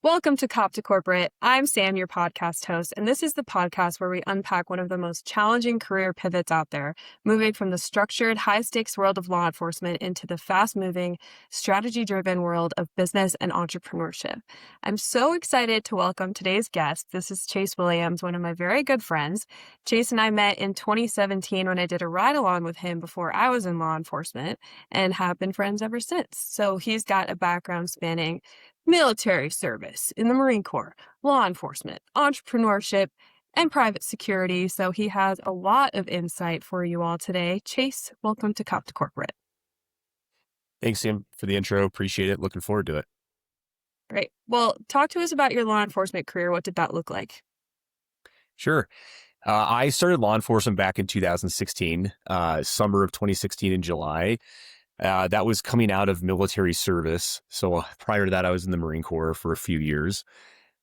Welcome to Cop to Corporate. I'm Sam, your podcast host, and this is the podcast where we unpack one of the most challenging career pivots out there, moving from the structured, high-stakes world of law enforcement into the fast-moving, strategy-driven world of business and entrepreneurship. I'm so excited to welcome today's guest. This is Chase Williams, one of my very good friends. Chase and I met in 2017 when I did a ride-along with him before I was in law enforcement and have been friends ever since. So he's got a background spanning military service in the Marine Corps, law enforcement, entrepreneurship, and private security. So he has a lot of insight for you all today. Chase, welcome to Cop to Corporate. Thanks, Sam, for the intro. Appreciate it. Looking forward to it. Great. Well, talk to us about your law enforcement career. What did that look like? Sure. I started law enforcement back in 2016, summer of 2016 in July. That was coming out of military service. So prior to that, I was in the Marine Corps for a few years.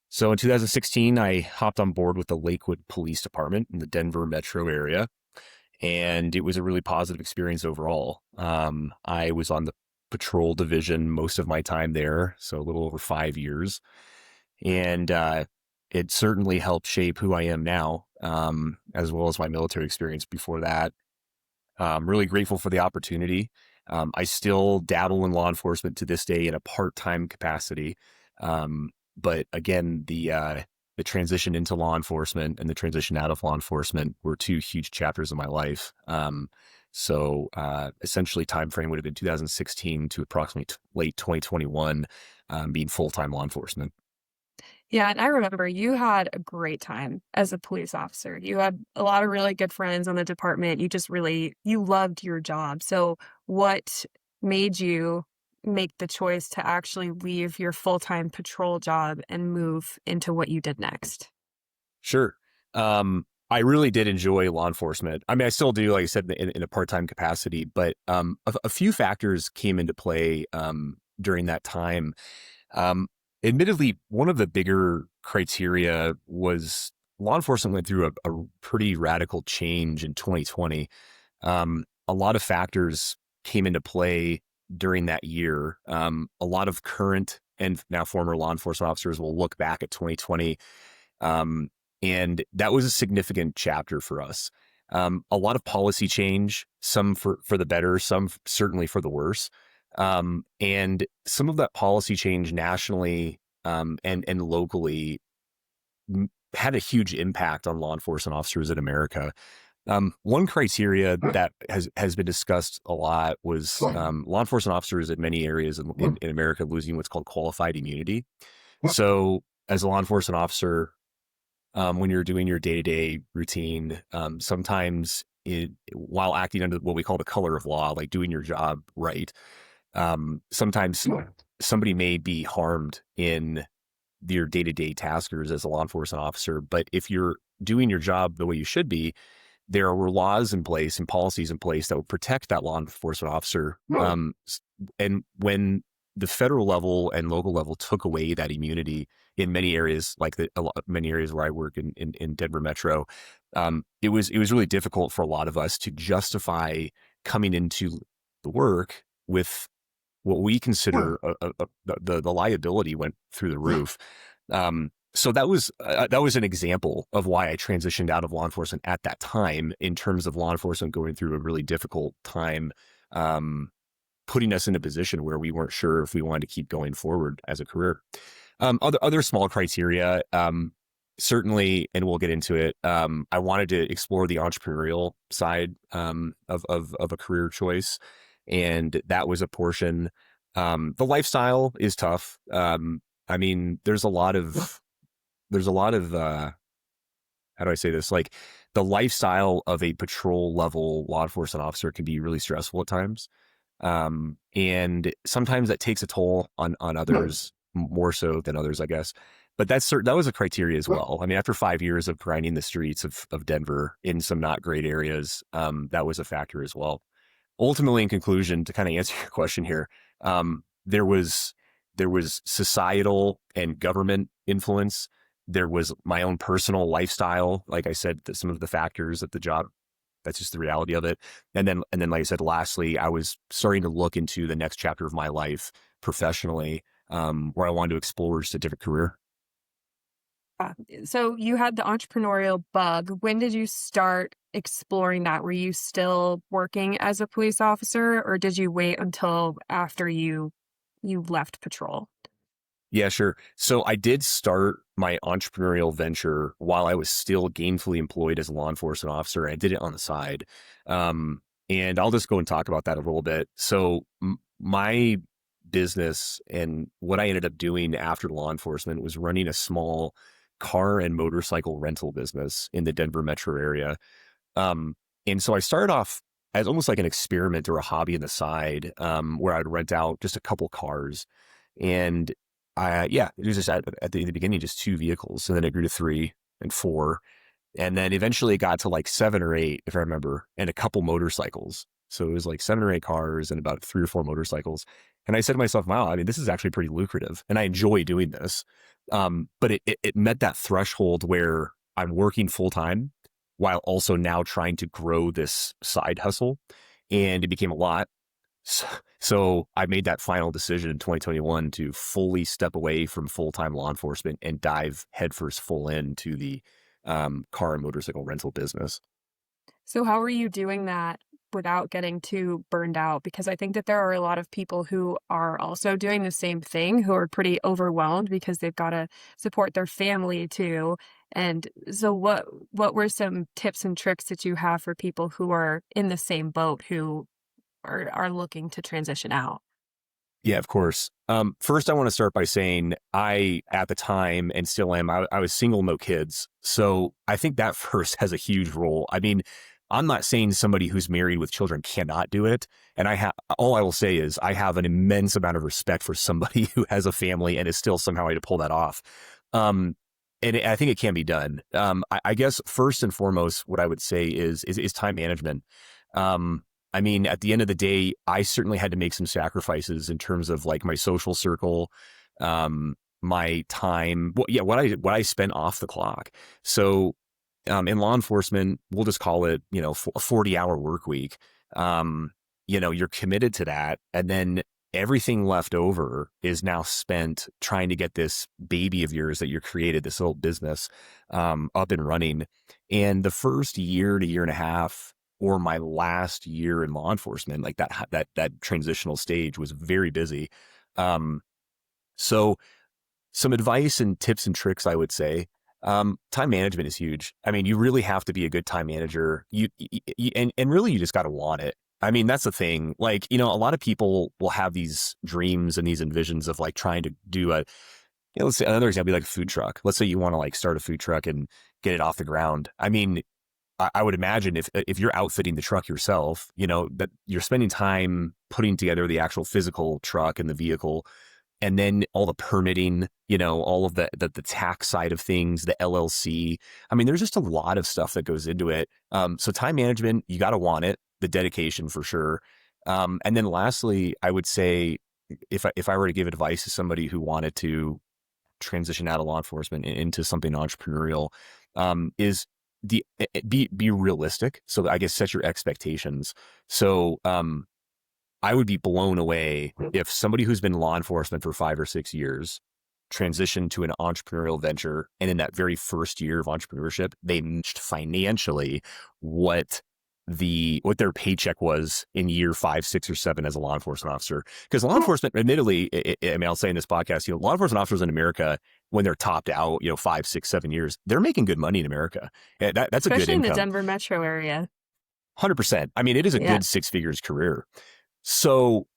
So in 2016, I hopped on board with the Lakewood Police Department in the Denver metro area. And it was a really positive experience overall. I was on the patrol division most of my time there, so a little over 5 years. And it certainly helped shape who I am now, as well as my military experience before that. I'm really grateful for the opportunity. I still dabble in law enforcement to this day in a part-time capacity. But again, the transition into law enforcement and the transition out of law enforcement were two huge chapters of my life. So essentially time frame would have been 2016 to approximately late 2021, being full-time law enforcement. Yeah, and I remember you had a great time as a police officer. You had a lot of really good friends on the department. You loved your job. So what made you make the choice to actually leave your full-time patrol job and move into what you did next? Sure. I really did enjoy law enforcement. I mean, I still do, like I said, in a part-time capacity, but a few factors came into play during that time. Admittedly, one of the bigger criteria was law enforcement went through a pretty radical change in 2020. A lot of factors came into play during that year. A lot of current and now former law enforcement officers will look back at 2020. And that was a significant chapter for us. A lot of policy change, some for the better, some certainly for the worse. And some of that policy change nationally and locally had a huge impact on law enforcement officers in America. One criteria that has been discussed a lot was law enforcement officers in many areas in America losing what's called qualified immunity. So as a law enforcement officer, when you're doing your day-to-day routine, sometimes while acting under what we call the color of law, like doing your job right, sometimes somebody may be harmed in your day-to-day taskers as a law enforcement officer. But if you're doing your job the way you should be, there were laws in place and policies in place that would protect that law enforcement officer. And when the federal level and local level took away that immunity in many areas, like many areas where I work in Denver Metro, it was really difficult for a lot of us to justify coming into the work with what we consider the liability went through the roof. So that was an example of why I transitioned out of law enforcement at that time, in terms of law enforcement going through a really difficult time, putting us in a position where we weren't sure if we wanted to keep going forward as a career. Other small criteria, certainly, and we'll get into it. I wanted to explore the entrepreneurial side of a career choice, and that was a portion. The lifestyle is tough. I mean, there's a lot of how do I say this? Like, the lifestyle of a patrol level law enforcement officer can be really stressful at times. And sometimes that takes a toll on others, more so than others, I guess. But that was a criteria as well. I mean, after 5 years of grinding the streets of Denver in some not great areas, that was a factor as well. Ultimately, in conclusion, to kind of answer your question here, there was societal and government influence. There was my own personal lifestyle. Like I said, some of the factors of the job, that's just the reality of it. And then, like I said, lastly, I was starting to look into the next chapter of my life professionally. where I wanted to explore just a different career. Uh, So you had the entrepreneurial bug. When did you start exploring that? Were you still working as a police officer, or did you wait until after you left patrol? Yeah, sure. So I did start my entrepreneurial venture while I was still gainfully employed as a law enforcement officer. I did it on the side. And I'll just go and talk about that a little bit. So my business and what I ended up doing after law enforcement was running a small car and motorcycle rental business in the Denver metro area. Um, and so I started off as almost like an experiment or a hobby on the side, where I'd rent out just a couple cars. And yeah, it was just at the beginning, just two vehicles. And then it grew to three and four. And then eventually it got to like seven or eight, if I remember, and a couple motorcycles. So it was like seven or eight cars and about three or four motorcycles. And I said to myself, wow, I mean, this is actually pretty lucrative. And I enjoy doing this. But it met that threshold where I'm working full time while also now trying to grow this side hustle. And it became a lot. So I made that final decision in 2021 to fully step away from full-time law enforcement and dive headfirst full into the car and motorcycle rental business. So how are you doing that without getting too burned out? Because I think that there are a lot of people who are also doing the same thing, who are pretty overwhelmed because they've got to support their family too. And so what were some tips and tricks that you have for people who are in the same boat, who are looking to transition out? Yeah, of course. First, I want to start by saying I, at the time, and still am, I was single, no kids. So I think that first has a huge role. I mean, I'm not saying somebody who's married with children cannot do it. And all I will say is I have an immense amount of respect for somebody who has a family and is still somehow able to pull that off. And I think it can be done. I guess first and foremost, what I would say is time management. I mean, at the end of the day, I certainly had to make some sacrifices in terms of like my social circle, my time, what I spent off the clock. So, in law enforcement, we'll just call it, a 40-hour work week. You're committed to that. And then everything left over is now spent trying to get this baby of yours that you created, this little business, up and running. And the first year to year and a half, or my last year in law enforcement, like that transitional stage was very busy. So some advice and tips and tricks, I would say, time management is huge. I mean, you really have to be a good time manager. And really you just got to want it. I mean, that's the thing. Like, a lot of people will have these dreams and these envisions of like trying to do let's say another example, like a food truck. Let's say you want to like start a food truck and get it off the ground. I mean, I would imagine if you're outfitting the truck yourself, that you're spending time putting together the actual physical truck and the vehicle, and then all the permitting, all of the tax side of things, the LLC. I mean, there's just a lot of stuff that goes into it. So time management, you got to want it, the dedication for sure. And then lastly, I would say if I were to give advice to somebody who wanted to transition out of law enforcement into something entrepreneurial, is be realistic. So I guess set your expectations. So I would be blown away if somebody who's been in law enforcement for 5 or 6 years transitioned to an entrepreneurial venture, and in that very first year of entrepreneurship, they matched financially what their paycheck was in year 5, 6, or 7 as a law enforcement officer. Because law enforcement, admittedly, I mean, I'll say in this podcast, law enforcement officers in America, when they're topped out, 5, 6, 7 years, they're making good money in America. That's a Especially good income. in the Denver metro area. 100%. I mean, it is a good 6 figures career. So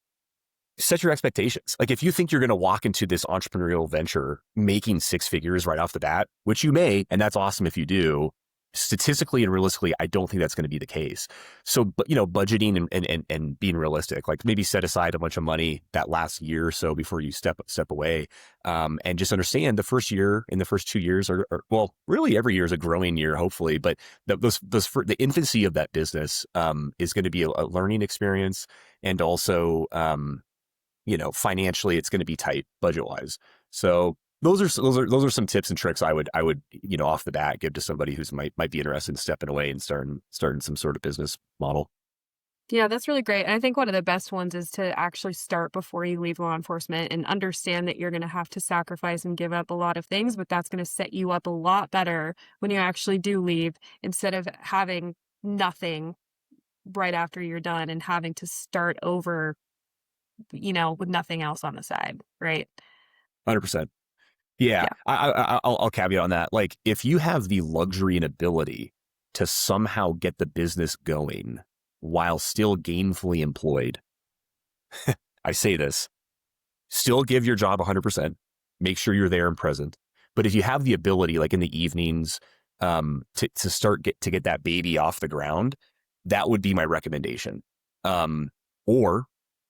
set your expectations. Like if you think you're going to walk into this entrepreneurial venture making 6 figures right off the bat, which you may, and that's awesome if you do, statistically and realistically, I don't think that's going to be the case. So, budgeting and being realistic, like maybe set aside a bunch of money that last year or so before you step away, and just understand the first year and the first 2 years are well, really every year is a growing year, hopefully, but the infancy of that business is going to be a learning experience, and also financially it's going to be tight budget wise. So those are some tips and tricks I would off the bat give to somebody who's might be interested in stepping away and starting some sort of business model. Yeah, that's really great. And I think one of the best ones is to actually start before you leave law enforcement and understand that you're going to have to sacrifice and give up a lot of things, but that's going to set you up a lot better when you actually do leave instead of having nothing right after you're done and having to start over, with nothing else on the side, right? 100%. Yeah, Yeah. I'll caveat on that. Like, if you have the luxury and ability to somehow get the business going while still gainfully employed, I say this, still give your job 100%, make sure you're there and present. But if you have the ability, like in the evenings, to start to get that baby off the ground, that would be my recommendation. Or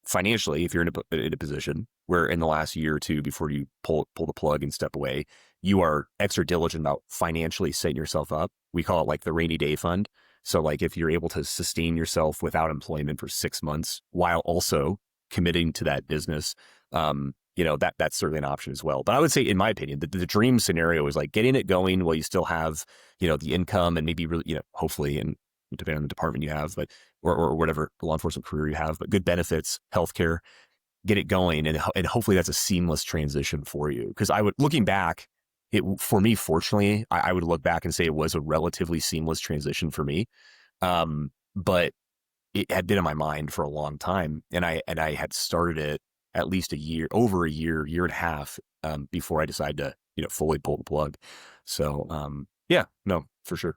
financially, if you're in a position where in the last year or two before you pull the plug and step away, you are extra diligent about financially setting yourself up. We call it like the rainy day fund. So like if you're able to sustain yourself without employment for 6 months while also committing to that business, that's certainly an option as well. But I would say, in my opinion, the dream scenario is like getting it going while you still have, the income and maybe really, hopefully, and depending on the department you have, but or whatever law enforcement career you have, but good benefits, healthcare, get it going, and hopefully that's a seamless transition for you. Because looking back, for me, fortunately, I would look back and say it was a relatively seamless transition for me. But it had been in my mind for a long time, and I had started it at least over a year and a half before I decided to fully pull the plug. So yeah, no, for sure.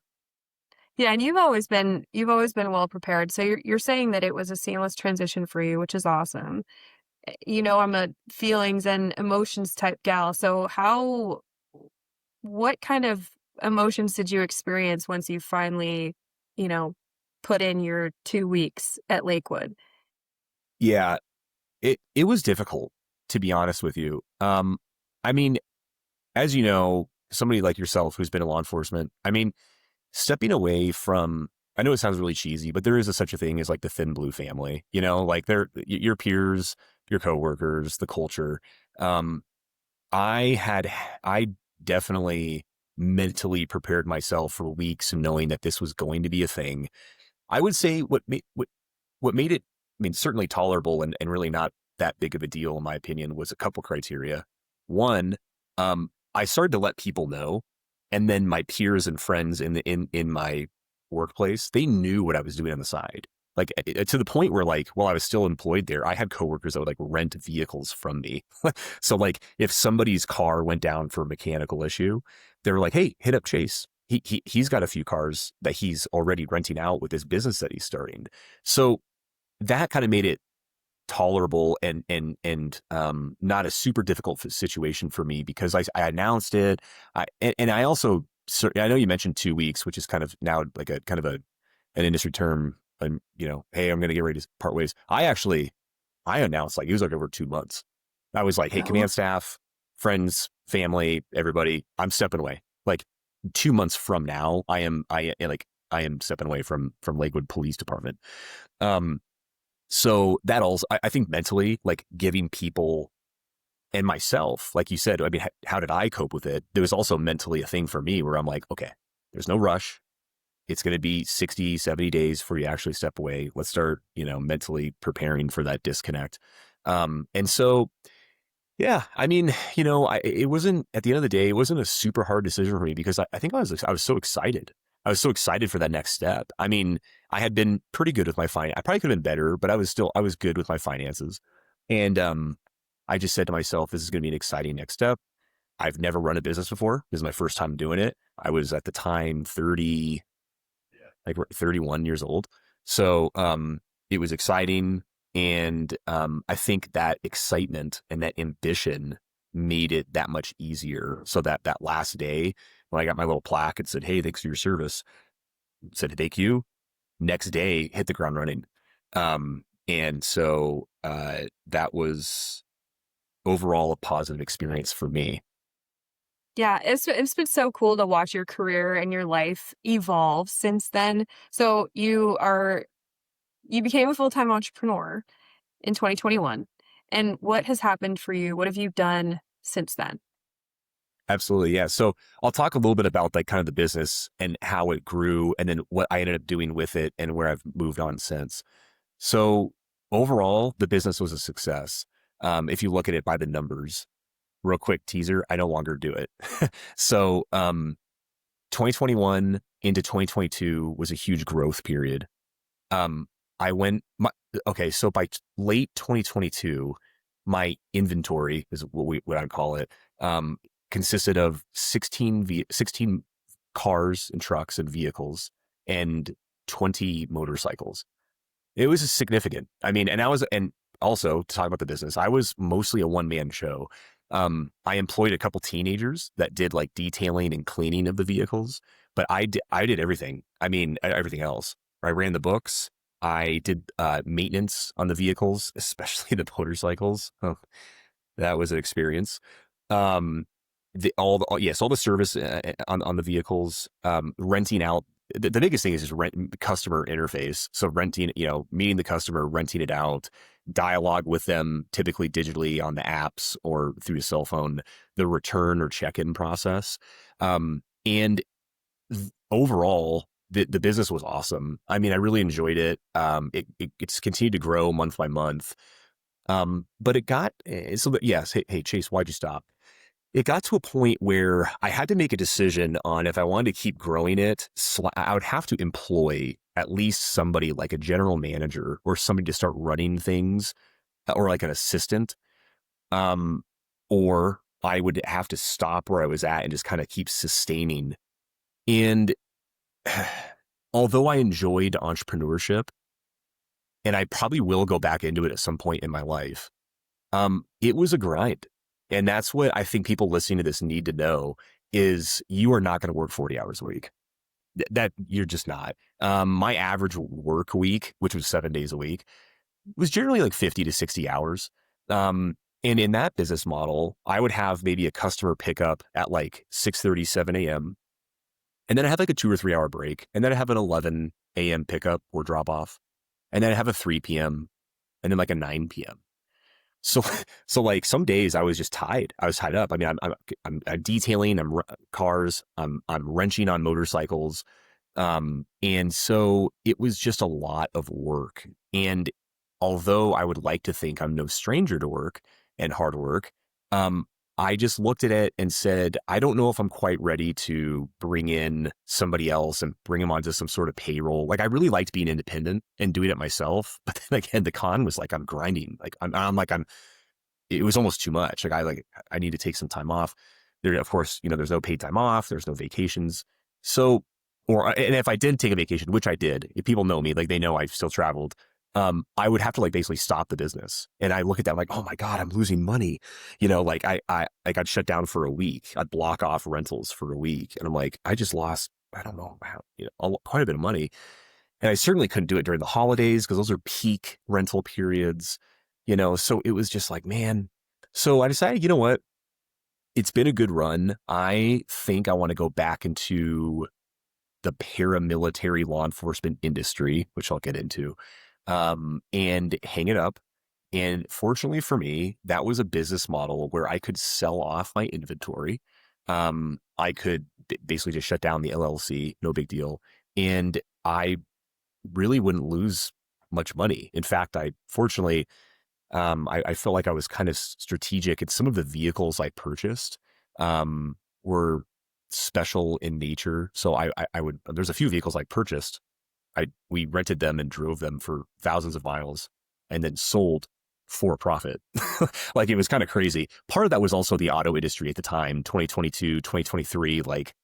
Yeah, and you've always been well prepared. So you're saying that it was a seamless transition for you, which is awesome. I'm a feelings and emotions type gal. So what kind of emotions did you experience once you finally, you know, put in your 2 weeks at Lakewood? Yeah, it was difficult, to be honest with you. I mean, as you know, somebody like yourself who's been in law enforcement, I mean, stepping away from, I know it sounds really cheesy, but there is such a thing as like the thin blue family, like your peers, your coworkers, the culture. Um, I definitely mentally prepared myself for weeks knowing that this was going to be a thing. I would say what made it, I mean, certainly tolerable and really not that big of a deal, in my opinion, was a couple criteria. One, I started to let people know, and then my peers and friends in my workplace, they knew what I was doing on the side. Like to the point where, like, while I was still employed there, I had coworkers that would like rent vehicles from me. So like if somebody's car went down for a mechanical issue, they were like, "Hey, hit up Chase. He's got a few cars that he's already renting out with his business that he's starting." So that kind of made it tolerable and not a super difficult situation for me because I announced it. And I also, I know you mentioned 2 weeks, which is kind of now like a kind of an industry term. And hey, I'm going to get ready to part ways. I announced like it was like over 2 months. I was like, hey, Oh, command staff, friends, family, everybody, I'm stepping away. Like 2 months from now, I am stepping away from Lakewood Police Department. So that also, I think mentally, like giving people and myself, like you said, I mean, how did I cope with it? There was also mentally a thing for me where I'm like, okay, there's no rush. It's going to be 60, 70 days before you actually step away. Let's start, mentally preparing for that disconnect. And so, yeah, I mean, it wasn't, at the end of the day, it wasn't a super hard decision for me because I think I was so excited. I was so excited for that next step. I mean, I had been pretty good with my finance. I probably could have been better, but I was good with my finances. And I just said to myself, this is going to be an exciting next step. I've never run a business before. This is my first time doing it. I was at the time 31 years old. So it was exciting. And I think that excitement and that ambition made it that much easier. So that last day when I got my little plaque, it said, "Hey, thanks for your service." It said, "Thank you." Next day, hit the ground running. And so that was overall a positive experience for me. yeah, it's been so cool to watch your career and your life evolve since then. So you became a full-time entrepreneur in 2021. And what has happened for you? What have you done since then? Absolutely. Yeah. So I'll talk a little bit about like kind of the business and how it grew and then what I ended up doing with it and where I've moved on since. So overall, the business was a success. If you look at it by the numbers, real quick teaser, I no longer do it. So 2021 into 2022 was a huge growth period. Um, I went, okay, so by late 2022, my inventory is what I'd call it, consisted of 16 cars and trucks and vehicles and 20 motorcycles. It was significant. I mean, and also to talk about the business, I was mostly a one-man show. I employed a couple teenagers that did like detailing and cleaning of the vehicles, but I did everything. I mean, everything else. I ran the books. I did maintenance on the vehicles, especially the motorcycles. Oh, that was an experience. Um, all the service on the vehicles, renting out. The biggest thing is just customer interface. So renting, meeting the customer, renting it out, dialogue with them, typically digitally on the apps or through the cell phone, the return or check-in process. And overall, the business was awesome. I mean, I really enjoyed it. It's continued to grow month by month. But it got so that, yes, hey Chase, why'd you stop? It got to a point where I had to make a decision on if I wanted to keep growing it. I would have to employ at least somebody like a general manager or somebody to start running things, or like an assistant. Um, or I would have to stop where I was at and just kind of keep sustaining. And although I enjoyed entrepreneurship, and I probably will go back into it at some point in my life, it was a grind. And that's what I think people listening to this need to know is you are not going to work 40 hours a week. That you're just not. My average work week, which was 7 days a week, was generally like 50 to 60 hours. And in that business model, I would have maybe a customer pickup at like 6:30, 7 a.m. And then I have like a 2 or 3 hour break. And then I have an 11 a.m. pickup or drop off. And then I have a 3 p.m. and then like a 9 p.m. So, so like some days I was just tied. I was tied up. I mean, I'm detailing, cars, I'm wrenching on motorcycles. And so it was just a lot of work. And although I would like to think I'm no stranger to work and hard work, I just looked at it and said, I don't know if I'm quite ready to bring in somebody else and bring them onto some sort of payroll. Like I really liked being independent and doing it myself. But then again, the con was like, I'm grinding. Like it was almost too much. I need to take some time off. There, of course, there's no paid time off. There's no vacations. So, and if I did take a vacation, which I did, if people know me, like they know I've still traveled. I would have to like basically stop the business. And I look at that like, oh my God, I'm losing money. Like I got shut down for a week. I'd block off rentals for a week. And I'm like, I just lost, I don't know, quite a bit of money. And I certainly couldn't do it during the holidays because those are peak rental periods, so it was just like, man. So I decided, you know what? It's been a good run. I think I want to go back into the paramilitary law enforcement industry, which I'll get into, and hang it up. And fortunately for me, that was a business model where I could sell off my inventory. I could basically just shut down the LLC, no big deal. And I really wouldn't lose much money. In fact, I felt like I was kind of strategic, and some of the vehicles I purchased were special in nature. So there's a few vehicles I purchased. We rented them and drove them for thousands of miles and then sold for profit. Like it was kind of crazy. Part of that was also the auto industry at the time, 2022, 2023. Like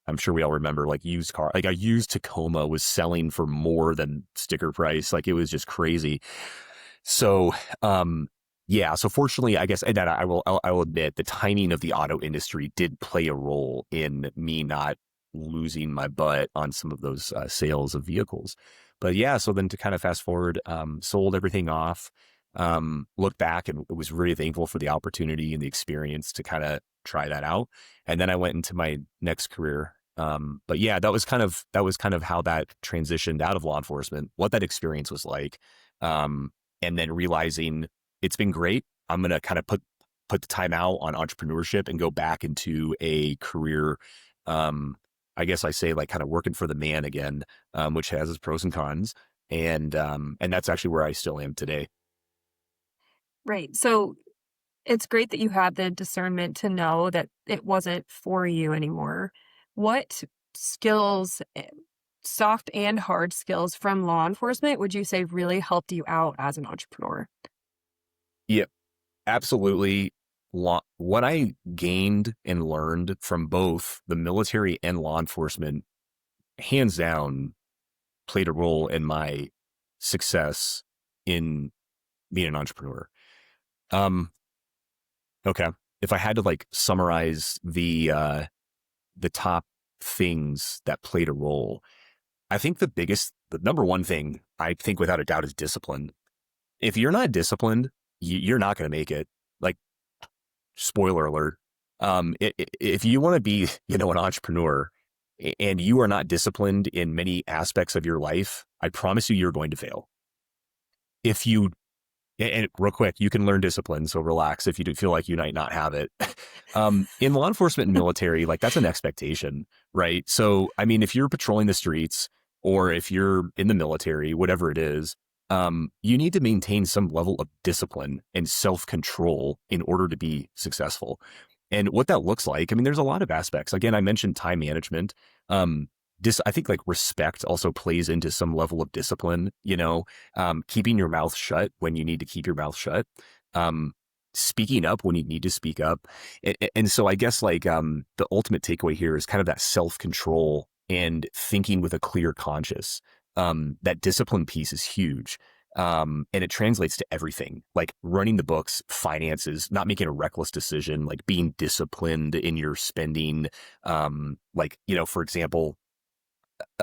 I'm sure we all remember like used car, like a used Tacoma was selling for more than sticker price. Like it was just crazy. So, yeah. So fortunately, I guess, and that I will admit the timing of the auto industry did play a role in me not losing my butt on some of those sales of vehicles. But yeah, so then to kind of fast forward, sold everything off, looked back and was really thankful for the opportunity and the experience to kind of try that out. And then I went into my next career. But yeah, that was kind of how that transitioned out of law enforcement, what that experience was like. And then realizing it's been great. I'm going to kind of put the time out on entrepreneurship and go back into a career. I guess I say like kind of working for the man again, which has its pros and cons. And that's actually where I still am today. Right. So it's great that you had the discernment to know that it wasn't for you anymore. What skills, soft and hard skills from law enforcement, would you say really helped you out as an entrepreneur? Yeah, absolutely. What I gained and learned from both the military and law enforcement, hands down, played a role in my success in being an entrepreneur. Um, okay. If I had to like summarize the top things that played a role, I think the number one thing I think without a doubt is discipline. If you're not disciplined, you're not going to make it. Like, spoiler alert. If you want to be, an entrepreneur and you are not disciplined in many aspects of your life, I promise you, you're going to fail. If you And real quick, you can learn discipline, so relax if you do feel like you might not have it. In law enforcement and military, like that's an expectation, right? So, I mean, if you're patrolling the streets or if you're in the military, whatever it is, you need to maintain some level of discipline and self-control in order to be successful. And what that looks like, I mean, there's a lot of aspects. Again, I mentioned time management. I think like respect also plays into some level of discipline, keeping your mouth shut when you need to keep your mouth shut, speaking up when you need to speak up. And so I guess like the ultimate takeaway here is kind of that self-control and thinking with a clear conscience. That discipline piece is huge. And it translates to everything, like running the books, finances, not making a reckless decision, like being disciplined in your spending. For example,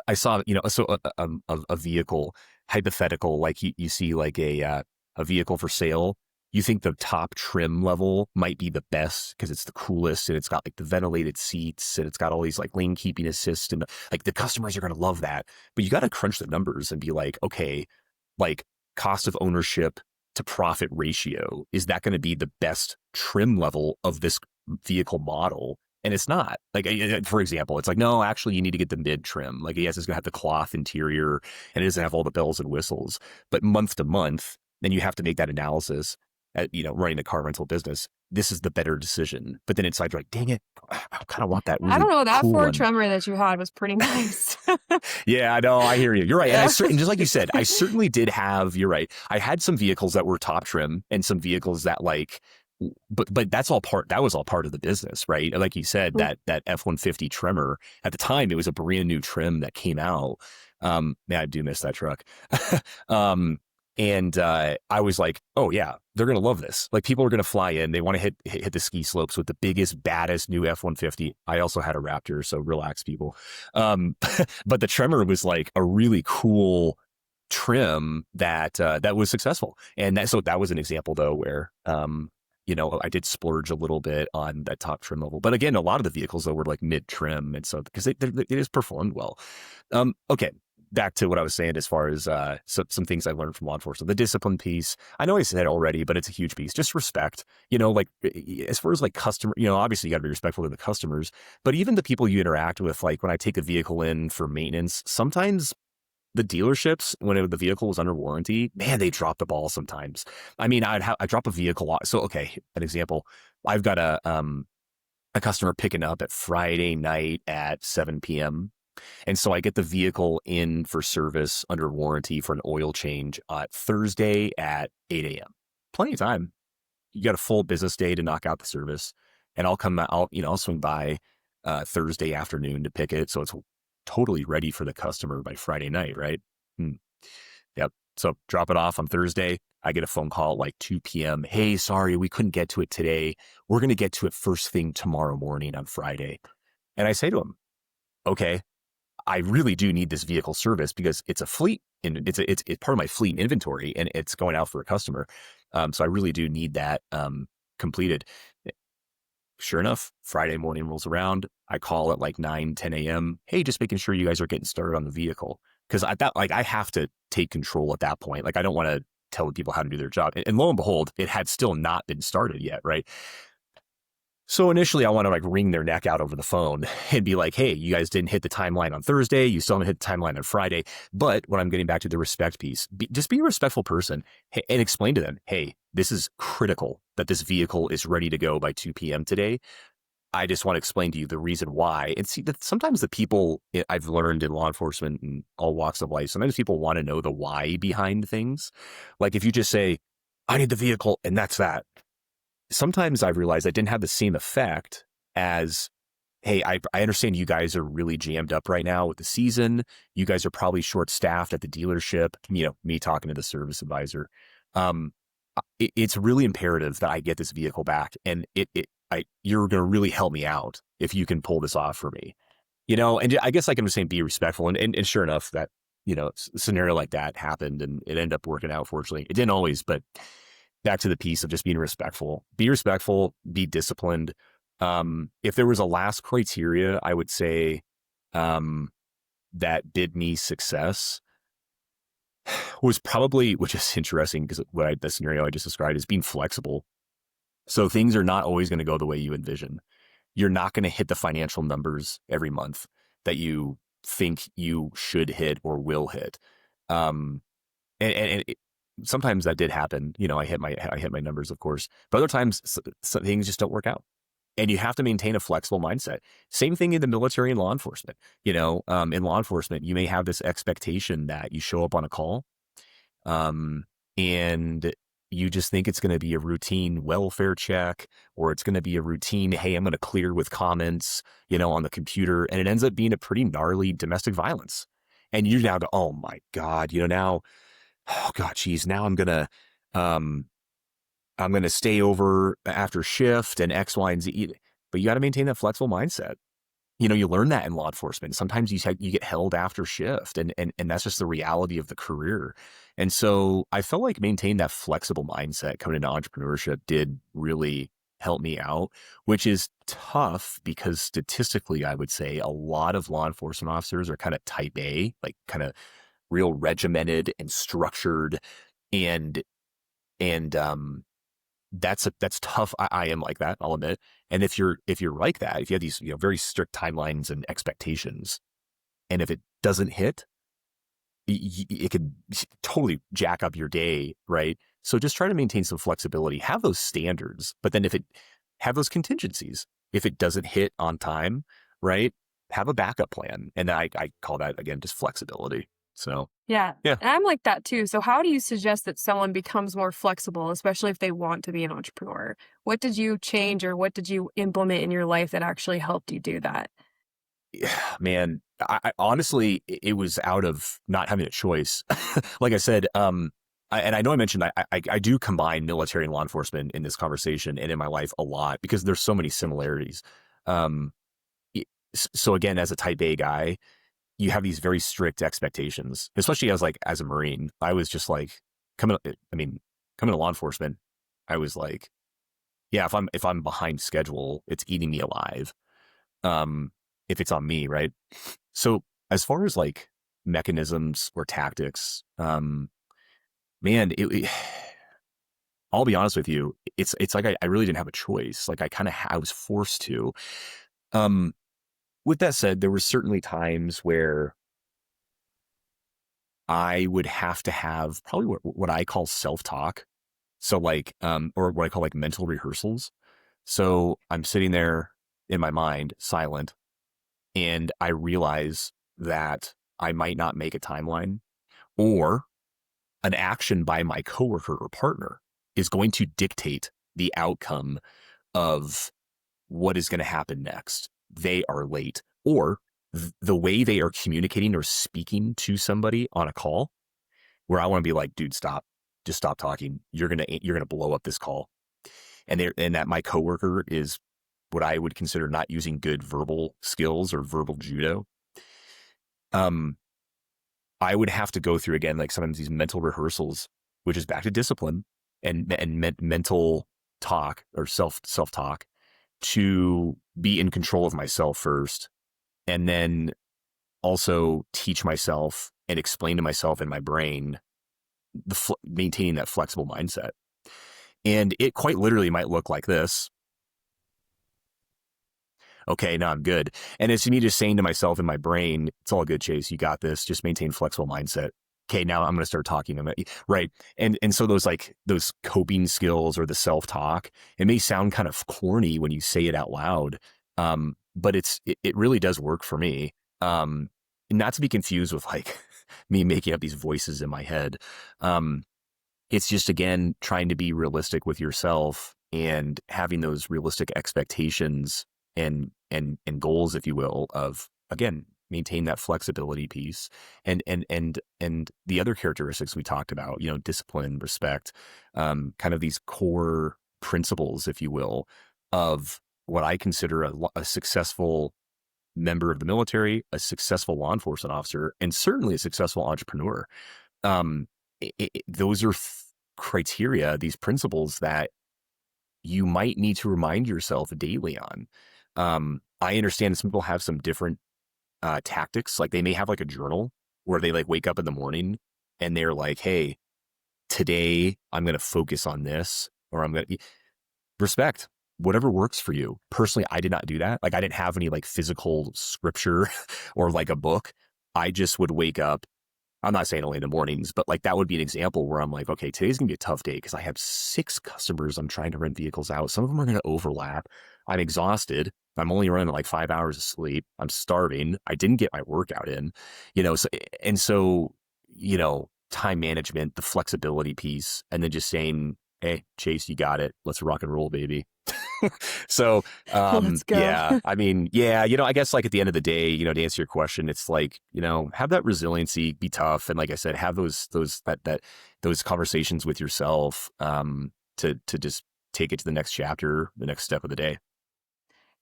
I saw, a vehicle hypothetical, like you see like a vehicle for sale. You think the top trim level might be the best because it's the coolest and it's got like the ventilated seats and it's got all these like lane keeping assist and like the customers are going to love that. But you got to crunch the numbers and be like, okay, like cost of ownership to profit ratio, is that going to be the best trim level of this vehicle model? And it's not. Like, for example, it's like, no, actually, you need to get the mid trim. Like, yes, it's going to have the cloth interior and it doesn't have all the bells and whistles. But month to month, then you have to make that analysis at, running a car rental business. This is the better decision. But then inside, you're like, dang it, I kind of want that really I don't know. That cool Ford one. Tremor that you had was pretty nice. Yeah, I know. I hear you. You're right. Yeah. And just like you said, I certainly did have, you're right. I had some vehicles that were top trim and some vehicles that like, but that was all part of the business, right? Like you said, that F-150 Tremor at the time, it was a brand new trim that came out. I do miss that truck. I was like, oh yeah, they're going to love this. Like people are going to fly in. They want to hit the ski slopes with the biggest, baddest new F-150. I also had a Raptor, so relax people. But the Tremor was like a really cool trim that was successful. And that was an example though, where, I did splurge a little bit on that top trim level. But again, a lot of the vehicles though were like mid trim. And so, because it just performed well. Okay. Back to what I was saying as far as some things I learned from law enforcement, the discipline piece. I know I said it already, but it's a huge piece. Just respect, like as far as like customer, obviously you got to be respectful to the customers, but even the people you interact with, like when I take a vehicle in for maintenance, sometimes the dealerships, when the vehicle was under warranty, man, they drop the ball sometimes. I mean, I drop a vehicle. So, okay, an example, I've got a customer picking up at Friday night at 7 p.m. And so I get the vehicle in for service under warranty for an oil change at Thursday at 8 a.m. Plenty of time. You got a full business day to knock out the service. And I'll swing by Thursday afternoon to pick it. So it's totally ready for the customer by Friday night, right? Yep. So drop it off on Thursday. I get a phone call at like 2 p.m. Hey, sorry, we couldn't get to it today. We're going to get to it first thing tomorrow morning on Friday. And I say to him, okay, I really do need this vehicle service because it's a fleet and it's part of my fleet inventory and it's going out for a customer. So I really do need that completed. Sure enough, Friday morning rolls around. I call at like 9, 10 a.m. Hey, just making sure you guys are getting started on the vehicle. Because I have to take control at that point. Like I don't want to tell people how to do their job. And lo and behold, it had still not been started yet, right? So initially I want to like wring their neck out over the phone and be like, hey, you guys didn't hit the timeline on Thursday. You still haven't hit the timeline on Friday. But when I'm getting back to the respect piece, just be a respectful person and explain to them, hey, this is critical that this vehicle is ready to go by 2 p.m. today. I just want to explain to you the reason why. And see that sometimes the people I've learned in law enforcement and all walks of life, sometimes people want to know the why behind things. Like if you just say, I need the vehicle and that's that. Sometimes I've realized I didn't have the same effect as, hey, I understand you guys are really jammed up right now with the season. You guys are probably short staffed at the dealership, me talking to the service advisor. It's really imperative that I get this vehicle back, and you're going to really help me out if you can pull this off for me, and I guess I can just say, be respectful. And sure enough, that, scenario like that happened and it ended up working out. Fortunately, it didn't always, but back to the piece of just being respectful, be disciplined. If there was a last criteria, I would say, that did me success was probably, which is interesting because the scenario I just described is being flexible. So things are not always going to go the way you envision. You're not going to hit the financial numbers every month that you think you should hit or will hit. And sometimes that did happen. I hit my numbers, of course, but other times some things just don't work out. And you have to maintain a flexible mindset. Same thing in the military and law enforcement. In law enforcement, you may have this expectation that you show up on a call, and you just think it's going to be a routine welfare check, or it's going to be a routine, hey, I'm going to clear with comments, on the computer. And it ends up being a pretty gnarly domestic violence. And you now go, oh my God, now, oh God, geez, now I'm going to stay over after shift and X, Y, and Z. But you got to maintain that flexible mindset. You learn that in law enforcement. Sometimes you get held after shift, and that's just the reality of the career. And so I felt like maintaining that flexible mindset coming into entrepreneurship did really help me out, which is tough because statistically, I would say a lot of law enforcement officers are kind of type A, like kind of real regimented and structured, and that's tough. I am like that, I'll admit. And if you're like that, if you have these very strict timelines and expectations, and if it doesn't hit, it could totally jack up your day, right? So just try to maintain some flexibility, have those standards, but then have those contingencies. If it doesn't hit on time, right, have a backup plan. And I call that, again, just flexibility. So Yeah. yeah. And I'm like that too. So how do you suggest that someone becomes more flexible, especially if they want to be an entrepreneur? What did you change or what did you implement in your life that actually helped you do that? Man, I honestly, it was out of not having a choice. Like I said, and I know I mentioned I do combine military and law enforcement in this conversation and in my life a lot because there's so many similarities. Um, so again, as a type A guy, you have these very strict expectations, especially as a Marine. I was just like coming to law enforcement. I was like, yeah, if I'm behind schedule, it's eating me alive. If it's on me, right? So as far as like mechanisms or tactics, man, I'll be honest with you. It's like I really didn't have a choice. Like I was forced to. With that said, there were certainly times where I would have to have probably what I call self-talk. So like, or what I call like mental rehearsals. So I'm sitting there in my mind, silent, and I realize that I might not make a timeline, or an action by my coworker or partner is going to dictate the outcome of what is going to happen next. They are late, or the way they are communicating or speaking to somebody on a call, where I want to be like, dude, stop, just stop talking. You're gonna blow up this call. And that my coworker is what I would consider not using good verbal skills or verbal judo. I would have to go through again, like sometimes these mental rehearsals, which is back to discipline and mental talk or self talk, to be in control of myself first, and then also teach myself and explain to myself in my brain maintaining that flexible mindset. And it quite literally might look like this. Okay, now I'm good. And it's me just saying to myself in my brain, it's all good, Chase. You got this. Just maintain flexible mindset. Okay, now I'm going to start talking to them. Right. And so those coping skills or the self-talk, it may sound kind of corny when you say it out loud. But it really does work for me. Not to be confused with like me making up these voices in my head. It's just, again, trying to be realistic with yourself and having those realistic expectations and goals, if you will, of, again, maintain that flexibility piece and the other characteristics we talked about, discipline, respect, kind of these core principles, if you will, of what I consider a successful member of the military, a successful law enforcement officer, and certainly a successful entrepreneur. Um, those are criteria, these principles that you might need to remind yourself daily on. I understand some people have some different tactics. Like they may have like a journal where they like wake up in the morning and they're like, hey, today I'm going to focus on this, or I'm going to respect whatever works for you. Personally, I did not do that. Like I didn't have any like physical scripture or like a book. I just would wake up. I'm not saying only in the mornings, but like that would be an example where I'm like, okay, today's gonna be a tough day because I have 6 customers I'm trying to rent vehicles out. Some of them are gonna overlap. I'm exhausted. I'm only running like 5 hours of sleep. I'm starving. I didn't get my workout in, so, time management, the flexibility piece, and then just saying, hey, Chase, you got it. Let's rock and roll, baby. So, Let's go. yeah, I mean, yeah, I guess like at the end of the day, to answer your question, it's like, have that resiliency, be tough. And like I said, have those conversations with yourself, to just take it to the next chapter, the next step of the day.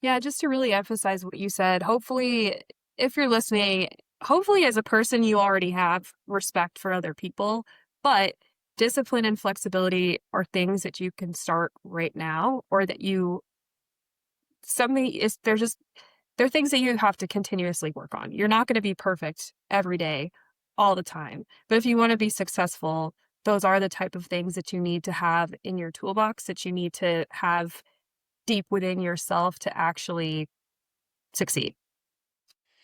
Yeah, just to really emphasize what you said, hopefully, if you're listening, hopefully as a person, you already have respect for other people, but discipline and flexibility are things that you can start right now, or that they're things that you have to continuously work on. You're not going to be perfect every day, all the time. But if you want to be successful, those are the type of things that you need to have in your toolbox, that you need to have deep within yourself to actually succeed,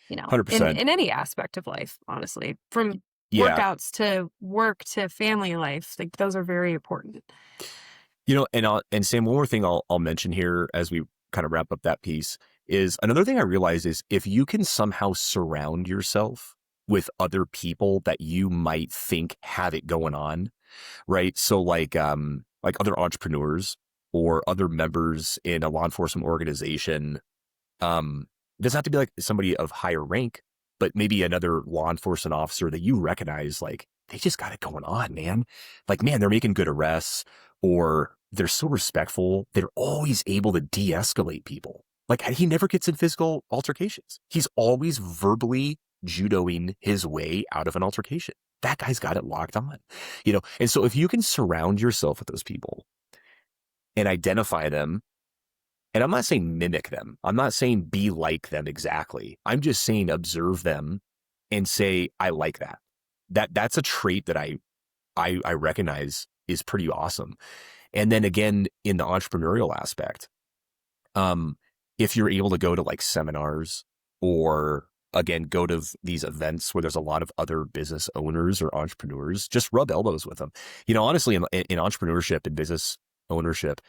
in 100%. any aspect of life, honestly, from Yeah. workouts to work to family life. Like those are very important. And Sam, one more thing I'll mention here as we kind of wrap up that piece is another thing I realize is if you can somehow surround yourself with other people that you might think have it going on, right? So like other entrepreneurs or other members in a law enforcement organization, it doesn't have to be like somebody of higher rank, but maybe another law enforcement officer that you recognize, like they just got it going on, man. Like, man, they're making good arrests, or they're so respectful. They're always able to de-escalate people. Like he never gets in physical altercations. He's always verbally judoing his way out of an altercation. That guy's got it locked on, And so if you can surround yourself with those people and identify them, and I'm not saying mimic them. I'm not saying be like them exactly. I'm just saying observe them and say, I like that. That's a trait that I recognize is pretty awesome. And then again, in the entrepreneurial aspect, if you're able to go to like seminars or again, go to these events where there's a lot of other business owners or entrepreneurs, just rub elbows with them. Honestly, in entrepreneurship and business ownership,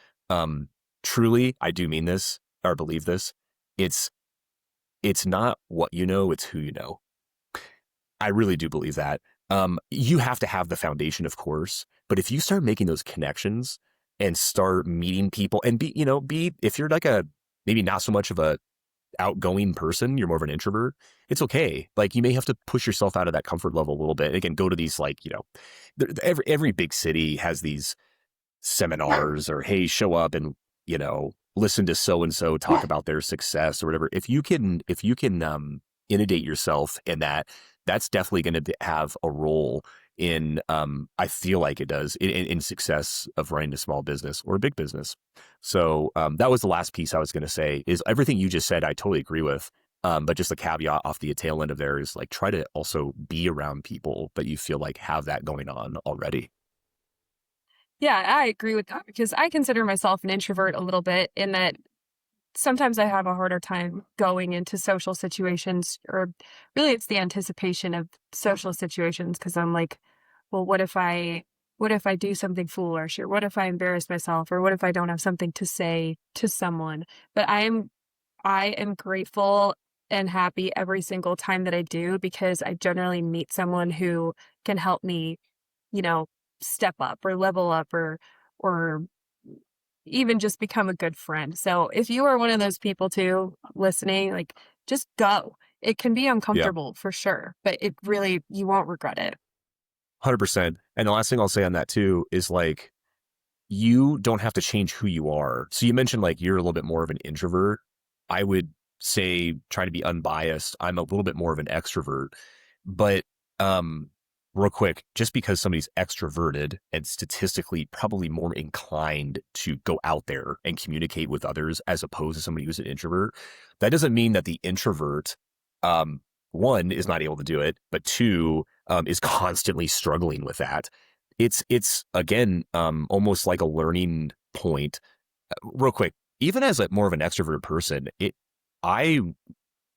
truly, I do mean this or believe this. It's not what you know, it's who you know. I really do believe that. You have to have the foundation, of course, but if you start making those connections and start meeting people and if you're like maybe not so much of a outgoing person, you're more of an introvert, it's okay. Like you may have to push yourself out of that comfort level a little bit. Again, go to these every big city has these seminars or, hey, show up and, listen to so-and-so talk about their success or whatever. If you can inundate yourself in that, that's definitely going to have a role in, I feel like it does in success of running a small business or a big business. So that was the last piece I was going to say is everything you just said, I totally agree with. But just a caveat off the tail end of there is like, try to also be around people that you feel like have that going on already. Yeah, I agree with that because I consider myself an introvert a little bit in that sometimes I have a harder time going into social situations, or really it's the anticipation of social situations, because I'm like, well, what if I do something foolish, or what if I embarrass myself, or what if I don't have something to say to someone? But I am grateful and happy every single time that I do, because I generally meet someone who can help me, you know, step up or level up, or even just become a good friend. So if you are one of those people too listening, like, just go. It can be Yeah, uncomfortable for sure, but it really, you won't regret it. 100%. And the last thing I'll say on that too is like, you don't have to change who you are. So you mentioned like you're a little bit more of an introvert. I would say, try to be unbiased, I'm a little bit more of an extrovert. But real quick, just because somebody's extroverted and statistically probably more inclined to go out there and communicate with others as opposed to somebody who's an introvert, that doesn't mean that the introvert, um, one, is not able to do it, but two, is constantly struggling with that. It's again, almost like a learning point. Real quick, even as a more of an extrovert person, I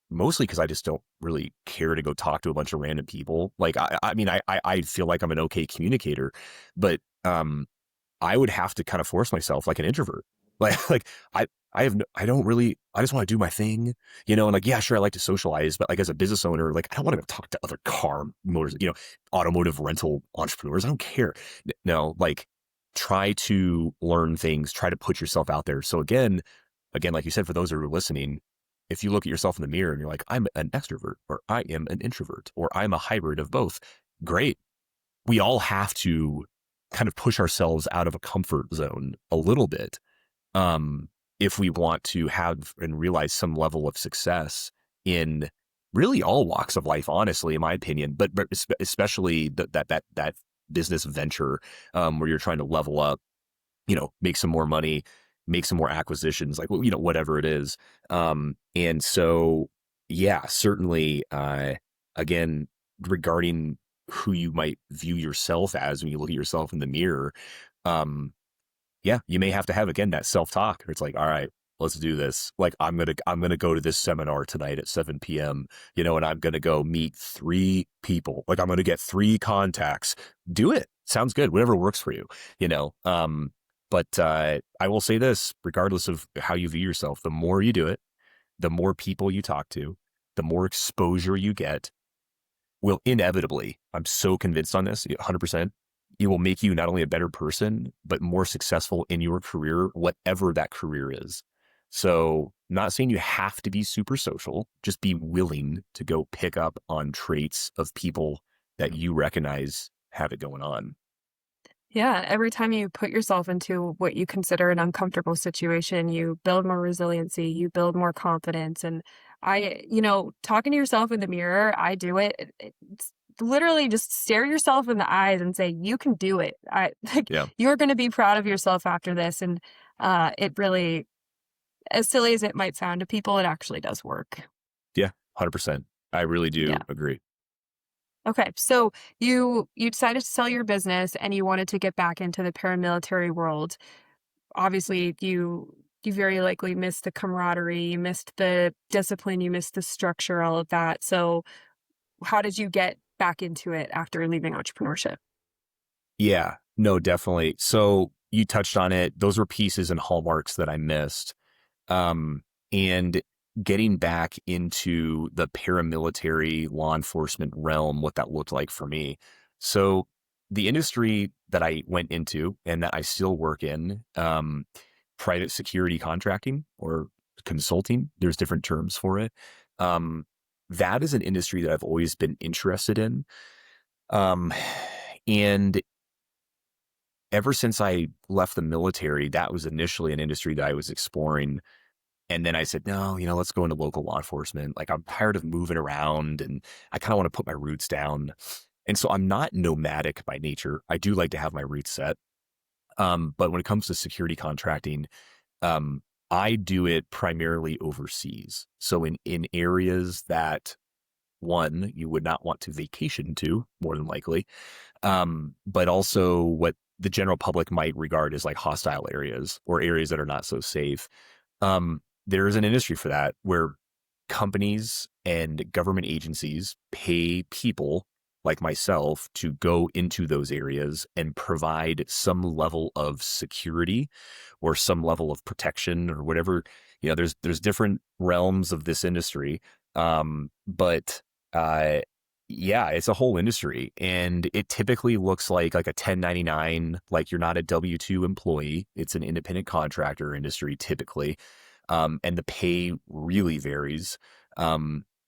mostly because I just don't really care to go talk to a bunch of random people. Like, I mean, I feel like I'm an okay communicator, but I would have to kind of force myself like an introvert. Like I don't really, I just want to do my thing, and like, yeah, sure, I like to socialize, but like as a business owner, like I don't want to go talk to other car motors, automotive rental entrepreneurs. I don't care. No, like try to learn things, try to put yourself out there. So again, like you said, for those who are listening, if you look at yourself in the mirror and you're like, I'm an extrovert, or I am an introvert, or I'm a hybrid of both, great. We all have to kind of push ourselves out of a comfort zone a little bit, um, if we want to have and realize some level of success in really all walks of life, honestly, in my opinion, but especially that business venture, where you're trying to level up, make some more money, make some more acquisitions, like, well, whatever it is. And so, yeah, certainly, again, regarding who you might view yourself as when you look at yourself in the mirror, um, yeah, you may have to have, again, that self-talk where it's like, all right, let's do this. Like, I'm gonna go to this seminar tonight at 7 p.m., and I'm gonna go meet 3 people. Like, I'm gonna get 3 contacts. Do it. Sounds good. Whatever works for you, you know. But I will say this, regardless of how you view yourself, the more you do it, the more people you talk to, the more exposure you get, will inevitably, I'm so convinced on this, 100%, it will make you not only a better person, but more successful in your career, whatever that career is. So, not saying you have to be super social, just be willing to go pick up on traits of people that you recognize have it going on. Yeah, every time you put yourself into what you consider an uncomfortable situation, you build more resiliency, you build more confidence. And talking to yourself in the mirror, I do it. It's literally just stare yourself in the eyes and say, you can do it. I like, Yeah. you're going to be proud of yourself after this. And it really, as silly as it might sound to people, it actually does work. Yeah. 100%. I really do Yeah. agree. Okay, so you decided to sell your business and you wanted to get back into the paramilitary world. Obviously, you very likely missed the camaraderie, you missed the discipline, you missed the structure, all of that. So, how did you get back into it after leaving entrepreneurship? Yeah. No, definitely. So, you touched on it. Those were pieces and hallmarks that I missed. And getting back into the paramilitary law enforcement realm, what that looked like for me. So the industry that I went into and that I still work in, private security contracting or consulting, there's different terms for it. Um, that is an industry that I've always been interested in. Um, and ever since I left the military, that was initially an industry that I was exploring, and then I said, no, let's go into local law enforcement. Like, I'm tired of moving around and I kind of want to put my roots down. And so I'm not nomadic by nature. I do like to have my roots set. But when it comes to security contracting, um, I do it primarily overseas. So in areas that, one, you would not want to vacation to, more than likely, but also what the general public might regard as like hostile areas or areas that are not so safe. there's an industry for that where companies and government agencies pay people like myself to go into those areas and provide some level of security or some level of protection or whatever. There's different realms of this industry. But yeah, it's a whole industry, and it typically looks like a 1099, like you're not a W-2 employee. It's an independent contractor industry typically. And the pay really varies.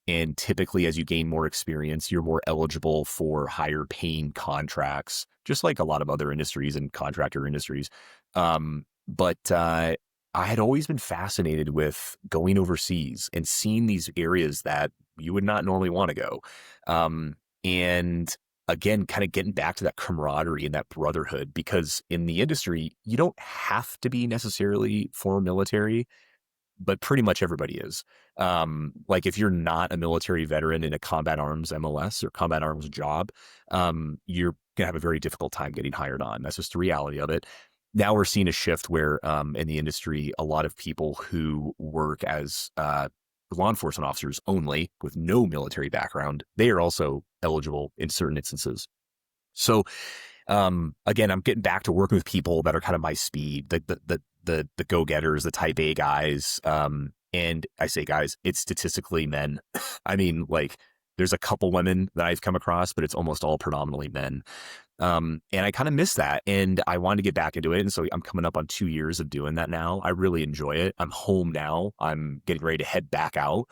And typically, as you gain more experience, you're more eligible for higher paying contracts, just like a lot of other industries and contractor industries. But I had always been fascinated with going overseas and seeing these areas that you would not normally want to go. And again, kind of getting back to that camaraderie and that brotherhood, because in the industry, you don't have to be necessarily former military, but pretty much everybody is. Like if you're not a military veteran in a combat arms MLS or combat arms job, you're gonna have a very difficult time getting hired on. That's just the reality of it. Now we're seeing a shift where in the industry, a lot of people who work as law enforcement officers only with no military background, they are also eligible in certain instances. So again, I'm getting back to working with people that are kind of my speed, the go-getters, the type A guys. And I say guys, it's statistically men. I mean, like there's a couple women that I've come across, but it's almost all predominantly men. And I kind of miss that, and I wanted to get back into it. And so I'm coming up on 2 years of doing that now. I really enjoy it. I'm home now. I'm getting ready to head back out,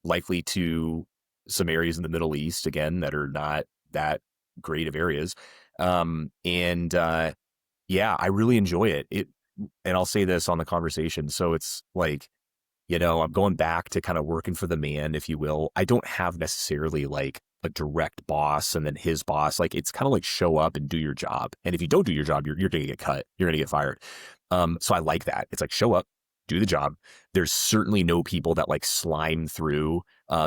likely to some areas in the Middle East again that are not that great of areas. Yeah, I really enjoy it. And I'll say this on the conversation. So it's like, I'm going back to kind of working for the man, if you will. I don't have necessarily like a direct boss and then his boss. Like it's kind of like show up and do your job. And if you don't do your job, you're going to get cut. You're going to get fired. So I like that. It's like show up, do the job. There's certainly no people that like slime through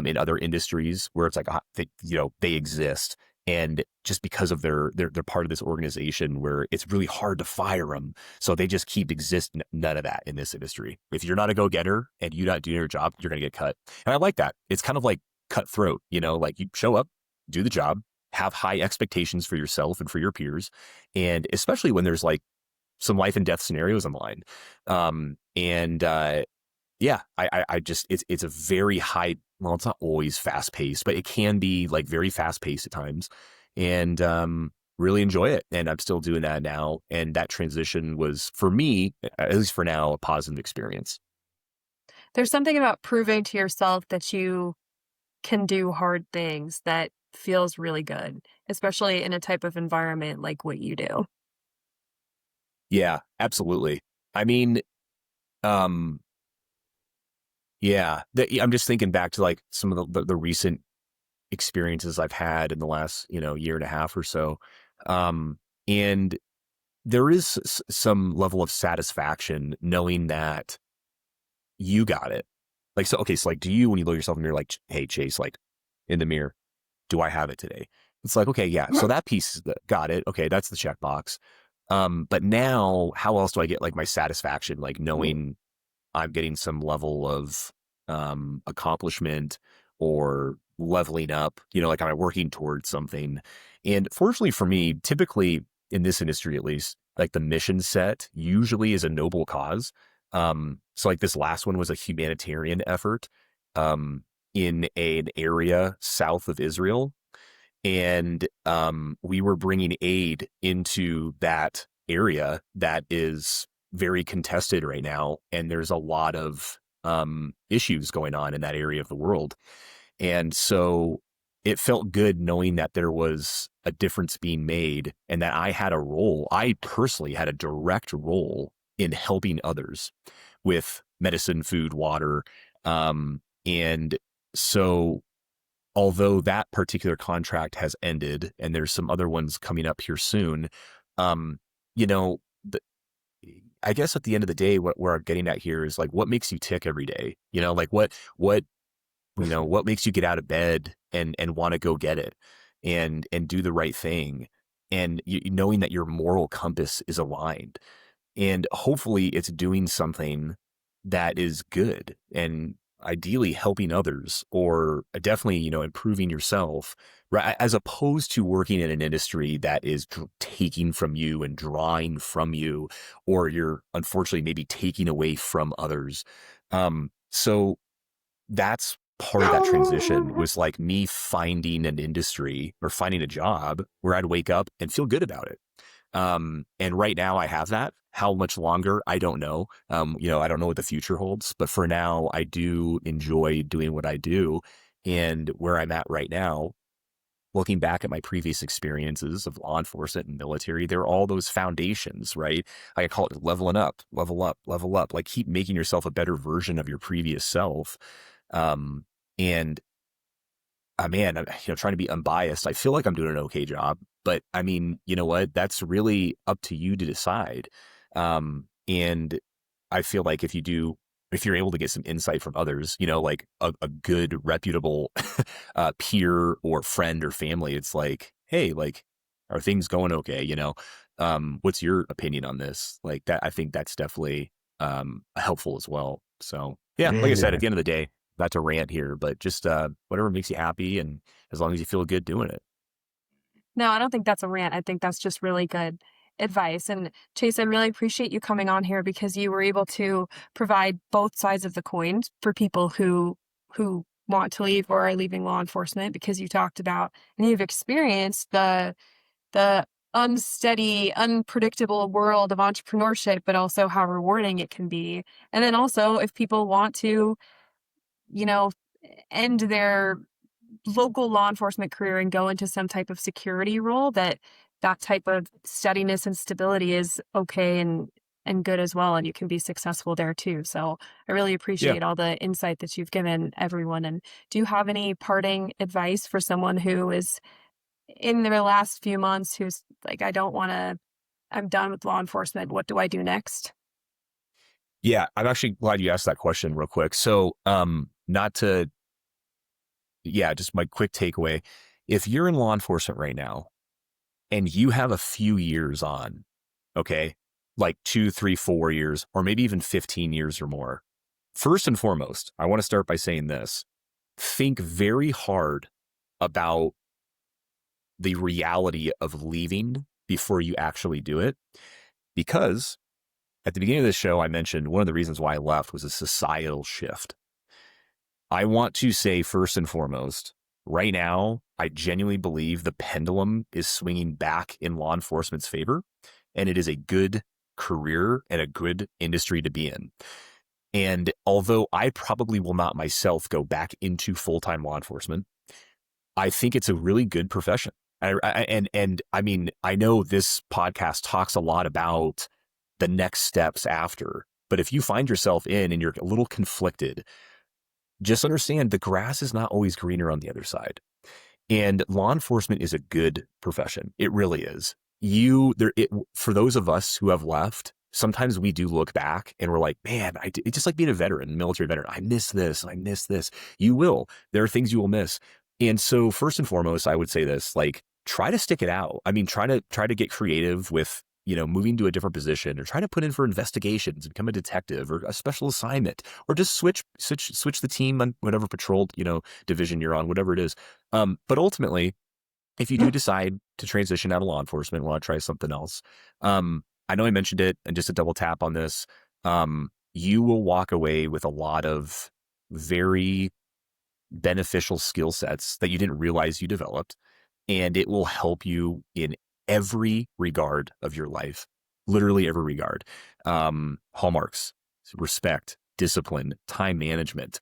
in other industries where it's like, they exist. And just because of they're part of this organization where it's really hard to fire them. So they just keep existing. None of that in this industry. If you're not a go-getter and you're not doing your job, you're going to get cut. And I like that. It's kind of like cutthroat, like you show up, do the job, have high expectations for yourself and for your peers. And especially when there's like some life and death scenarios on the line. Yeah, I just, it's a very high, well, it's not always fast paced, but it can be like very fast paced at times, and really enjoy it. And I'm still doing that now. And that transition was, for me, at least for now, a positive experience. There's something about proving to yourself that you can do hard things that feels really good, especially in a type of environment like what you do. Yeah, absolutely. I mean, yeah, I'm just thinking back to like some of the recent experiences I've had in the last, year and a half or so. And there is some level of satisfaction knowing that you got it. Like, so, okay. So like, do you, when you look at yourself in the mirror, like, hey, Chase, like in the mirror, do I have it today? It's like, okay, yeah. So that piece got it. Okay. That's the checkbox. But now how else do I get like my satisfaction? Like knowing I'm getting some level of accomplishment or leveling up, like am I working towards something? And fortunately for me, typically in this industry, at least, like the mission set usually is a noble cause. So like this last one was a humanitarian effort in an area south of Israel. And we were bringing aid into that area that is very contested right now. And there's a lot of issues going on in that area of the world. And so it felt good knowing that there was a difference being made and that I had a role. I personally had a direct role in helping others with medicine, food, water. And so although that particular contract has ended and there's some other ones coming up here soon, you know, the, I guess at the end of the day, where I'm getting at here is like, what makes you tick every day? Like what makes you get out of bed and want to go get it and do the right thing. And knowing that your moral compass is aligned, and hopefully it's doing something that is good and ideally helping others, or definitely, improving yourself, right? As opposed to working in an industry that is taking from you and drawing from you, or you're unfortunately maybe taking away from others. So that's part of that transition, was like me finding an industry or finding a job where I'd wake up and feel good about it. And right now I have that. How much longer, I don't know. I don't know what the future holds, but for now I do enjoy doing what I do. And where I'm at right now, looking back at my previous experiences of law enforcement and military, there are all those foundations, right? Like I call it leveling up, level up, level up, like keep making yourself a better version of your previous self. And man, trying to be unbiased, I feel like I'm doing an okay job, but I mean, you know what? That's really up to you to decide. And I feel like if you're able to get some insight from others, like a good, reputable peer or friend or family, it's like, hey, like, are things going okay? What's your opinion on this? Like that, I think that's definitely helpful as well. So yeah, like I said, at the end of the day, not to rant here, but just whatever makes you happy, and as long as you feel good doing it. No, I don't think that's a rant. I think that's just really good advice. And Chase, I really appreciate you coming on here because you were able to provide both sides of the coin for people who want to leave or are leaving law enforcement, because you talked about and you've experienced the unsteady, unpredictable world of entrepreneurship, but also how rewarding it can be. And then also if people want to, you know, end their local law enforcement career and go into some type of security role, that type of steadiness and stability is okay and good as well, and you can be successful there too. So I really Yeah. appreciate all the insight that you've given everyone. And do you have any parting advice for someone who is in their last few months, who's like, I'm done with law enforcement, what do I do next? Yeah. I'm actually glad you asked that question real quick. So, not to, yeah, just my quick takeaway. If you're in law enforcement right now and you have a few years on, okay, like 2, 3, 4 years, or maybe even 15 years or more, first and foremost, I want to start by saying this: think very hard about the reality of leaving before you actually do it. Because at the beginning of the show, I mentioned one of the reasons why I left was a societal shift. I want to say first and foremost, right now, I genuinely believe the pendulum is swinging back in law enforcement's favor, and it is a good career and a good industry to be in. And although I probably will not myself go back into full-time law enforcement, I think it's a really good profession. And I mean, I know this podcast talks a lot about the next steps after, but if you find yourself in and you're a little conflicted, just understand the grass is not always greener on the other side. And law enforcement is a good profession. It really is. For those of us who have left, sometimes we do look back and we're like, man, it's just like being a veteran, military veteran. I miss this. I miss this. You will. There are things you will miss. And so first and foremost, I would say this, like, try to stick it out. I mean, try to get creative with, moving to a different position, or try to put in for investigations and become a detective or a special assignment, or just switch the team on whatever patrol, division you're on, whatever it is. But ultimately, if you do decide to transition out of law enforcement, want to try something else, I know I mentioned it, and just a double tap on this, you will walk away with a lot of very beneficial skill sets that you didn't realize you developed, and it will help you in every regard of your life, literally every regard. Hallmarks, respect, discipline, time management.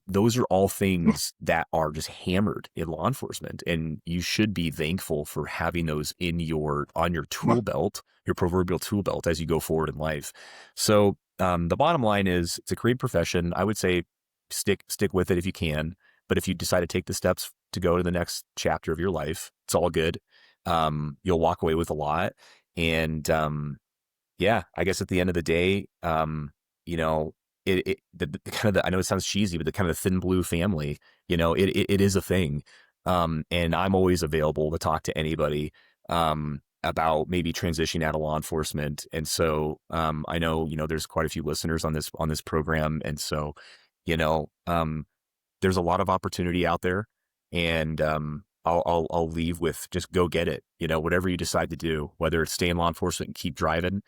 Those are all things that are just hammered in law enforcement, and you should be thankful for having those on your tool belt, your proverbial tool belt, as you go forward in life. So the bottom line is, it's a great profession. I would say stick with it if you can. But if you decide to take the steps to go to the next chapter of your life, it's all good. You'll walk away with a lot. And yeah, I guess at the end of the day, the kind of I know it sounds cheesy, but the kind of thin blue family, it is a thing. And I'm always available to talk to anybody. about maybe transitioning out of law enforcement. And so I know, there's quite a few listeners on this program. And so, you know, there's a lot of opportunity out there, and I'll leave with just go get it. Whatever you decide to do, whether it's stay in law enforcement and keep driving,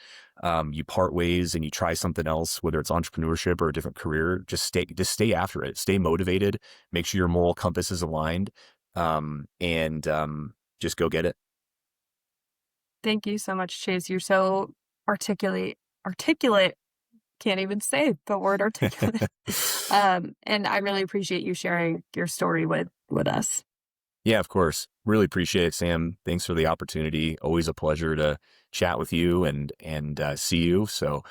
you part ways and you try something else, whether it's entrepreneurship or a different career, just stay after it, stay motivated, make sure your moral compass is aligned, and just go get it. Thank you so much, Chase. You're so articulate. Can't even say the word articulate. And I really appreciate you sharing your story with us. Yeah, of course. Really appreciate it, Sam. Thanks for the opportunity. Always a pleasure to chat with you and see you. So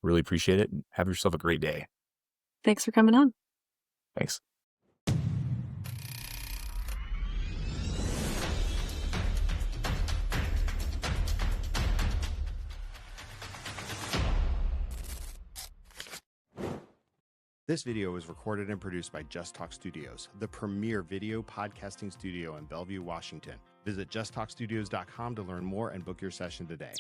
really appreciate it, and have yourself a great day. Thanks for coming on. Thanks. This video was recorded and produced by Just Talk Studios, the premier video podcasting studio in Bellevue, Washington. Visit justtalkstudios.com to learn more and book your session today.